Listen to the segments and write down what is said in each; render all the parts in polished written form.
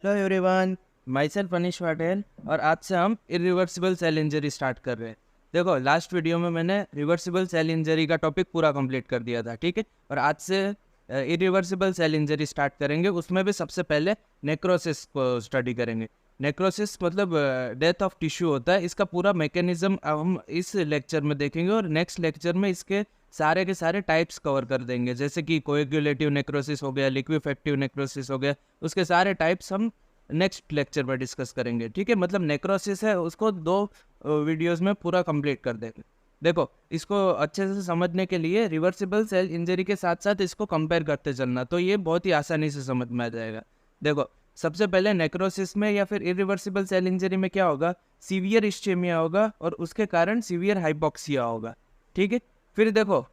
Hello everyone, my self अनिश पटेल और आज से हम इरिवर्सिबल सेल इंजरी स्टार्ट कर रहे हैं। देखो, लास्ट वीडियो में मैंने रिवर्सिबल सेल इंजरी का टॉपिक पूरा कंप्लीट कर दिया था, ठीक है। और आज से इरिवर्सिबल सेल इंजरी स्टार्ट करेंगे। उसमें भी सबसे पहले नेक्रोसिस को स्टडी करेंगे। नेक्रोसिस मतलब डेथ ऑफ टिश्यू होता है। इसका पूरा मैकेनिज्म हम इस लेक्चर में देखेंगे और नेक्स्ट लेक्चर में इसके सारे के सारे टाइप्स कवर कर देंगे, जैसे कि कोएगुलेटिव नेक्रोसिस हो गया, लिक्विफेक्टिव नेक्रोसिस हो गया। उसके सारे टाइप्स हम नेक्स्ट लेक्चर में डिस्कस करेंगे, ठीक है। मतलब नेक्रोसिस है, उसको दो वीडियोस में पूरा कंप्लीट कर देंगे। देखो, इसको अच्छे से समझने के लिए रिवर्सिबल सेल इंजरी के साथ साथ इसको कंपेयर करते चलना, तो ये बहुत ही आसानी से समझ में आ जाएगा। देखो, सबसे पहले नेक्रोसिस में या फिर इरिवर्सिबल सेल इंजरी में क्या होगा, सीवियर इस्चेमिया होगा और उसके कारण सीवियर हाइपोक्सिया होगा, ठीक है। फिर देखो,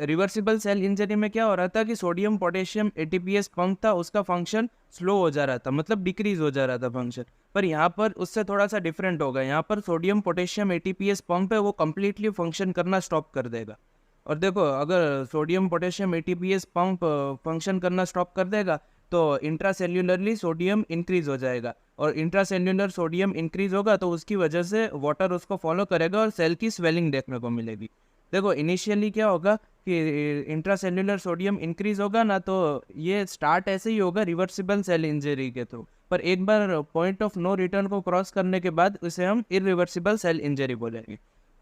रिवर्सिबल सेल इंजरी में क्या हो रहा था कि सोडियम पोटेशियम एटीपीएस पंप था, उसका फंक्शन स्लो हो जा रहा था, मतलब डिक्रीज हो जा रहा था फंक्शन। पर यहाँ पर उससे थोड़ा सा डिफरेंट होगा। यहाँ पर सोडियम पोटेशियम एटीपीएस पंप है, वो कम्प्लीटली फंक्शन करना स्टॉप कर देगा। और देखो, अगर sodium potassium ATPase pump function करना स्टॉप कर देगा तो इंट्रासेल्यूलरली सोडियम इंक्रीज हो जाएगा, और इंट्रासेल्यूलर सोडियम इंक्रीज होगा तो उसकी वजह से वाटर उसको फॉलो करेगा और सेल की स्वेलिंग देखने को मिलेगी। देखो, इनिशियली क्या होगा कि इंट्रासेल्यूलर सोडियम इंक्रीज होगा ना, तो ये स्टार्ट ऐसे ही होगा रिवर्सिबल सेल इंजरी के थ्रू। पर एक बार पॉइंट ऑफ नो रिटर्न को क्रॉस करने के बाद उसे हम इरिवर्सिबल सेल इंजरी बोलेंगे।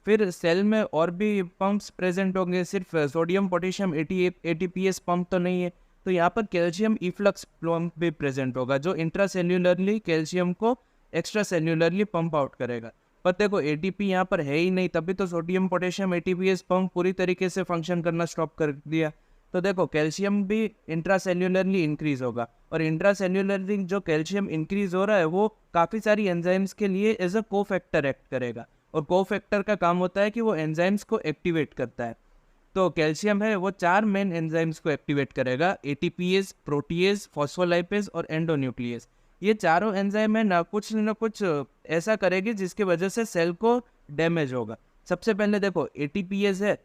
फिर सेल में और भी पंप्स प्रेजेंट होंगे, सिर्फ सोडियम पोटेशियम एटीपीएस पंप तो नहीं है। तो यहाँ पर कैल्शियम इफ्लक्स पंप भी प्रेजेंट होगा, जो इंट्रासेल्यूलरली कैल्शियम को एक्स्ट्रा सेल्यूलरली पंप आउट करेगा। पर देखो, एटीपी यहाँ पर है ही नहीं, तभी तो सोडियम पोटेशियम एटीपीएस पंप पूरी तरीके से फंक्शन करना स्टॉप कर दिया। तो देखो, कैल्शियम भी इंट्रासेल्यूलरली इंक्रीज होगा, और इंट्रासेल्यूलरली जो कैल्शियम इंक्रीज हो रहा है वो काफ़ी सारी एंजाइम्स के लिए एज अ कोफैक्टर एक्ट करेगा। और कोफैक्टर का काम होता है कि वो एंजाइम्स को एक्टिवेट करता है। तो कैल्शियम है वो चार मेन एंजाइम्स को एक्टिवेट करेगा: एटीपीएस, प्रोटीएज, फॉस्फोलाइपेज और एंडोन्यूक्लियस। ये चारों एंजाइम है ना कुछ ऐसा करेगी जिसकी वजह से सेल को डैमेज होगा। सबसे पहले देखो, एटीपीएस है।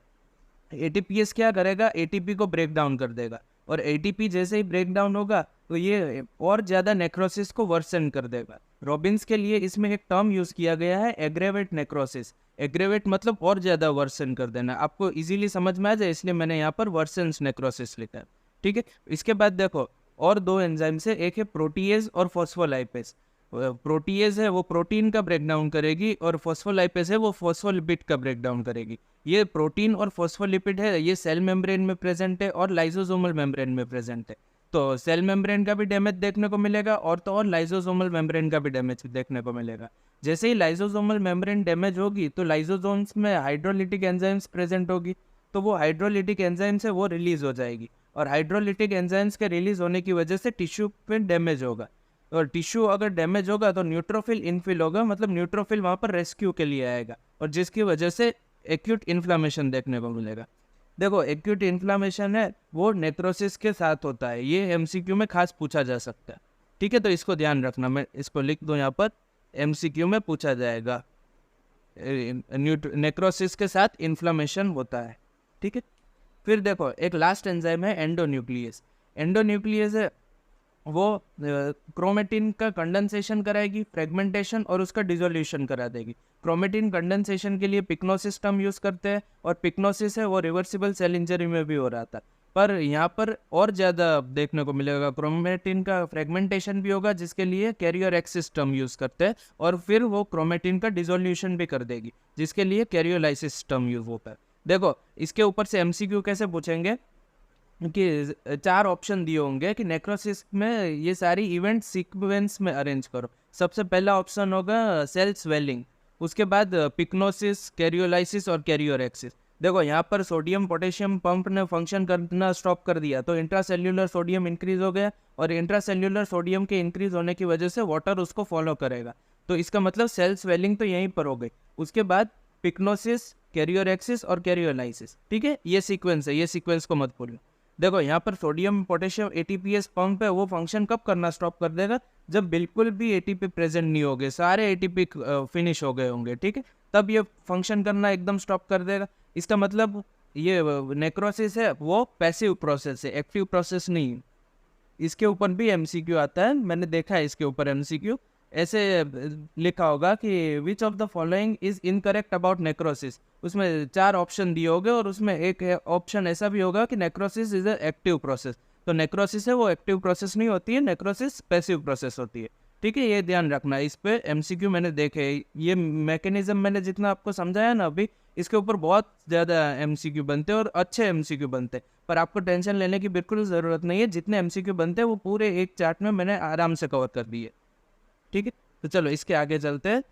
एटीपीएस क्या करेगा, एटीपी को ब्रेक डाउन कर देगा, और एटीपी जैसे ही ब्रेक डाउन होगा तो ये और ज़्यादा नेक्रोसिस को वर्सन कर देगा। रॉबिन्स के लिए इसमें एक टर्म यूज़ किया गया है, एग्रेवेट नेक्रोसिस। एग्रेवेट मतलब और ज़्यादा वर्सन कर देना। आपको इजीली समझ में आ जाए इसलिए मैंने यहाँ पर वर्सन्स नेक्रोसिस लिखा है, ठीक है। इसके बाद देखो, और दो एंजाइम से, एक है प्रोटीएज और फॉस्फोलाइपेज। प्रोटीएज है वो प्रोटीन का ब्रेक डाउन करेगी, और फॉस्फोलाइपेज है वो फॉस्फोलिपिड का ब्रेक डाउन करेगी। ये प्रोटीन और फॉस्फोलिपिड है, ये सेल मेम्ब्रेन में प्रेजेंट है और लाइसोसोमल मेम्ब्रेन में प्रेजेंट है। तो सेल मेम्ब्रेन का भी डैमेज देखने को मिलेगा, और तो और लाइसोसोमल मेम्ब्रेन का भी डैमेज देखने को मिलेगा। जैसे ही लाइसोसोमल मेम्ब्रेन डैमेज होगी तो लाइसोसोम्स में हाइड्रोलिटिक एंजाइम्स प्रेजेंट होगी, तो वो हाइड्रोलिटिक एंजाइम्स है वो रिलीज हो जाएगी, और हाइड्रोलिटिक एंजाइम्स के रिलीज होने की वजह से टिश्यू पे डैमेज होगा। और टिश्यू अगर डैमेज होगा तो न्यूट्रोफिल इनफिल होगा, मतलब न्यूट्रोफिल वहाँ पर रेस्क्यू के लिए आएगा, और जिसकी वजह से एक्यूट इन्फ्लामेशन देखने को मिलेगा। देखो, एक्यूट इन्फ्लामेशन है वो नेक्रोसिस के साथ होता है, ये एमसीक्यू में खास पूछा जा सकता है, ठीक है। तो इसको ध्यान रखना, मैं इसको लिख दूँ यहाँ पर, एमसीक्यू में पूछा जाएगा, नेक्रोसिस के साथ इन्फ्लामेशन होता है, ठीक है। फिर देखो, एक लास्ट एंजाइम है एंडोन्यूक्लियस। एंडोन्यूक्लियस है वो क्रोमेटिन का कंडेंसेशन कराएगी, फ्रेगमेंटेशन और उसका डिसोल्यूशन करा देगी। क्रोमेटिन कंडेंसेशन के लिए पिक्नोसिस टर्म यूज करते हैं, और पिक्नोसिस है वो रिवर्सिबल सेल इंजरी में भी हो रहा था। पर यहाँ पर और ज़्यादा देखने को मिलेगा, क्रोमेटिन का फ्रेगमेंटेशन भी होगा जिसके लिए कैरियर एक्सिस टर्म यूज़ करते हैं, और फिर वो क्रोमेटिन का डिसोल्यूशन भी कर देगी जिसके लिए कैरियोलाइसिस टर्म यूज होता है। देखो, इसके ऊपर से एमसीक्यू कैसे पूछेंगे कि चार ऑप्शन दिए होंगे कि नेक्रोसिस में ये सारी इवेंट सीक्वेंस में अरेंज करो। सबसे पहला ऑप्शन होगा सेल स्वेलिंग, उसके बाद पिक्नोसिस, कैरियोलाइसिस और कैरियोरेक्सिस। देखो, यहाँ पर सोडियम पोटेशियम पंप ने फंक्शन करना स्टॉप कर दिया तो इंट्रासेल्यूलर सोडियम इंक्रीज हो गया, और इंट्रासेल्यूलर सोडियम के इंक्रीज होने की वजह से वाटर उसको फॉलो करेगा। तो इसका मतलब सेल स्वेलिंग तो यहीं पर हो गई। उसके बाद पिक्नोसिस, कैरियोरेक्सिस और कैरियोलाइसिस, ठीक है। ये सीक्वेंस है, ये सीक्वेंस को मत भूलो। देखो, यहाँ पर सोडियम पोटेशियम एटीपीएस पंप है वो फंक्शन कब करना स्टॉप कर देगा, जब बिल्कुल भी एटीपी प्रेजेंट नहीं होंगे, सारे एटीपी फिनिश हो गए होंगे, ठीक है। तब ये फंक्शन करना एकदम स्टॉप कर देगा। इसका मतलब ये नेक्रोसिस है वो पैसिव प्रोसेस है, एक्टिव प्रोसेस नहीं है। इसके ऊपर भी एमसीक्यू आता है, मैंने देखा है इसके ऊपर एमसीक्यू। ऐसे लिखा होगा कि which of the following is incorrect about necrosis. उसमें 4 ऑप्शन दिए होंगे और उसमें एक ऑप्शन ऐसा भी होगा कि necrosis is a active process. तो नेक्रोसिस है वो एक्टिव प्रोसेस नहीं होती है, नेक्रोसिस पैसिव प्रोसेस होती है। ठीक है, ये ध्यान रखना। इस पे एमसीक्यू मैंने देखे, ये मैकेनिज्म मैंने जितना आपको समझाया ना अभी, इसके ऊपर बहुत ज़्यादा एमसीक्यू बनते हैं और अच्छे एमसीक्यू बनते हैं। पर आपको टेंशन लेने की बिल्कुल ज़रूरत नहीं है, जितने एमसीक्यू बनते हैं वो पूरे एक चार्ट में मैंने आराम से कवर कर दिए। ठीक है, तो चलो इसके आगे चलते हैं।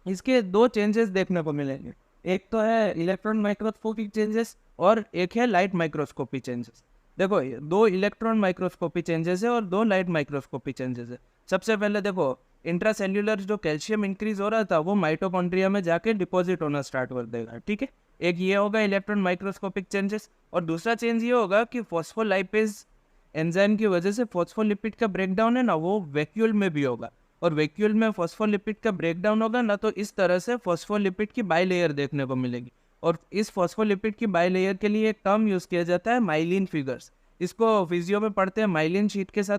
इसके 2 चेंजेस देखने को मिलेंगे, एक तो है इलेक्ट्रॉन माइक्रोस्कोपिक चेंजेस और एक है लाइट माइक्रोस्कोपी चेंजेस। देखो 2 इलेक्ट्रॉन माइक्रोस्कोपी चेंजेस है और 2 लाइट माइक्रोस्कोपी चेंजेस है। सबसे पहले देखो, इंट्रासेल्यूलर जो कैल्शियम इंक्रीज हो रहा था वो माइटोकॉन्ड्रिया में जाके डिपॉजिट होना स्टार्ट कर देगा। ठीक है, एक ये होगा इलेक्ट्रॉन माइक्रोस्कोपिक चेंजेस, और दूसरा चेंज ये होगा कि फॉस्फोलाइपेज एंजाइम की वजह से फॉस्फोलिपिड का ब्रेकडाउन है ना, वो वैक्यूल में भी होगा। और वैक्यूल में फॉस्फोलिपिड का ब्रेकडाउन होगा ना, तो इस तरह से फॉस्फोलिपिड की बाइलेयर देखने को मिलेगी। और इस फॉस्फोलिपिड की बाइलेयर के लिए एक टर्म यूज़ किया जाता है माइलिन फिगर्स। इसको फिजियो में पढ़ते हैं माइलिन शीट के साथ,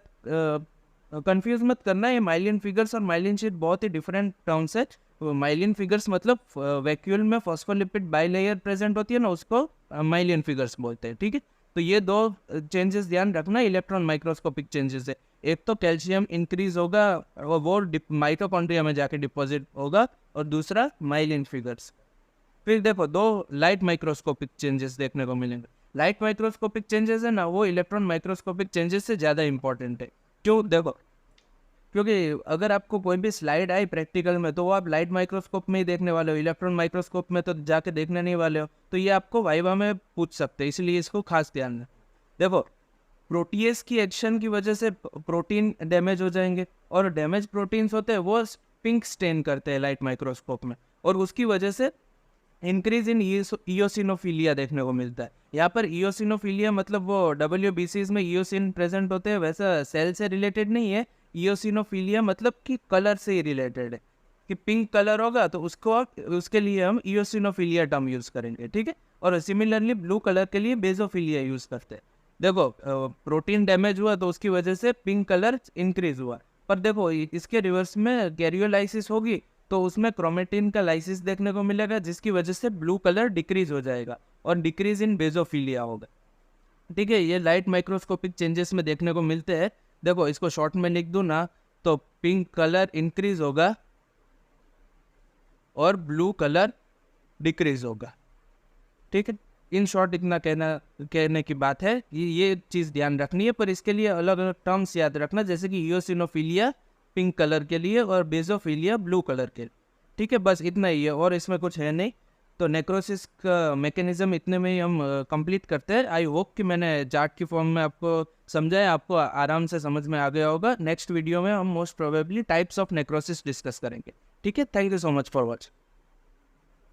कंफ्यूज मत करना। ये माइलिन फिगर्स और माइलिन शीट बहुत ही डिफरेंट टर्म्स है। माइलिन फिगर्स मतलब वैक्यूल में फॉस्फोलिपिड बाइलेयर प्रेजेंट होती है ना, उसको माइलिन फिगर्स बोलते हैं। ठीक है, तो ये 2 चेंजेस ध्यान रखना, इलेक्ट्रॉन माइक्रोस्कोपिक चेंजेस है। एक तो कैल्शियम इंक्रीज होगा और वो माइटोकॉन्ड्रिया में जाके डिपॉजिट होगा, और दूसरा माइलिन फिगर्स। फिर देखो 2 लाइट माइक्रोस्कोपिक चेंजेस देखने को मिलेंगे। लाइट माइक्रोस्कोपिक चेंजेस है ना, वो इलेक्ट्रॉन माइक्रोस्कोपिक चेंजेस से ज़्यादा इंपॉर्टेंट है। क्यों? देखो, क्योंकि अगर आपको कोई भी स्लाइड आई प्रैक्टिकल में तो वो आप लाइट माइक्रोस्कोप में ही देखने वाले हो, इलेक्ट्रॉन माइक्रोस्कोप में तो जाके देखने नहीं वाले हो। तो ये आपको वाइवा में पूछ सकते हैं, इसलिए इसको खास ध्यान दें। देखो, प्रोटीएस की एक्शन की वजह से प्रोटीन डैमेज हो जाएंगे, और डैमेज प्रोटीन्स होते हैं वो पिंक स्टेन करते हैं लाइट माइक्रोस्कोप में, और उसकी वजह से इंक्रीज इन इयोसिनोफिलिया देखने को मिलता है। यहाँ पर इयोसिनोफिलिया मतलब वो WBCs में इयोसिन प्रेजेंट होते हैं, वैसा सेल से रिलेटेड नहीं है। इयोसिनोफिलिया मतलब कि कलर से ही रिलेटेड है, कि पिंक कलर होगा तो उसके लिए हम इयोसिनोफिलिया टर्म यूज़ करेंगे। ठीक है, और सिमिलरली ब्लू कलर के लिए बेजोफिलिया यूज़ करते हैं। देखो, प्रोटीन डैमेज हुआ तो उसकी वजह से पिंक कलर इंक्रीज हुआ, पर देखो इसके रिवर्स में कैरियोलाइसिस होगी तो उसमें क्रोमेटिन का लाइसिस देखने को मिलेगा, जिसकी वजह से ब्लू कलर डिक्रीज हो जाएगा और डिक्रीज इन बेजोफिलिया होगा। ठीक है, ये लाइट माइक्रोस्कोपिक चेंजेस में देखने को मिलते हैं। देखो, इसको शॉर्ट में लिख दूँ ना, तो पिंक कलर इंक्रीज होगा और ब्लू कलर डिक्रीज होगा। ठीक है, इन शॉर्ट इतना कहने की बात है, ये चीज़ ध्यान रखनी है। पर इसके लिए अलग अलग टर्म्स याद रखना, जैसे कि इयोसिनोफिलिया पिंक कलर के लिए और बेजोफिलिया ब्लू कलर के लिए। ठीक है, बस इतना ही है और इसमें कुछ है नहीं। तो नेक्रोसिस का मैकेनिज्म इतने में ही हम कंप्लीट करते हैं। आई होप कि मैंने चार्ट की फॉर्म में आपको समझाया, आपको आराम से समझ में आ गया होगा। नेक्स्ट वीडियो में हम most probably types of necrosis discuss करेंगे। ठीक है, thank you so much for watching.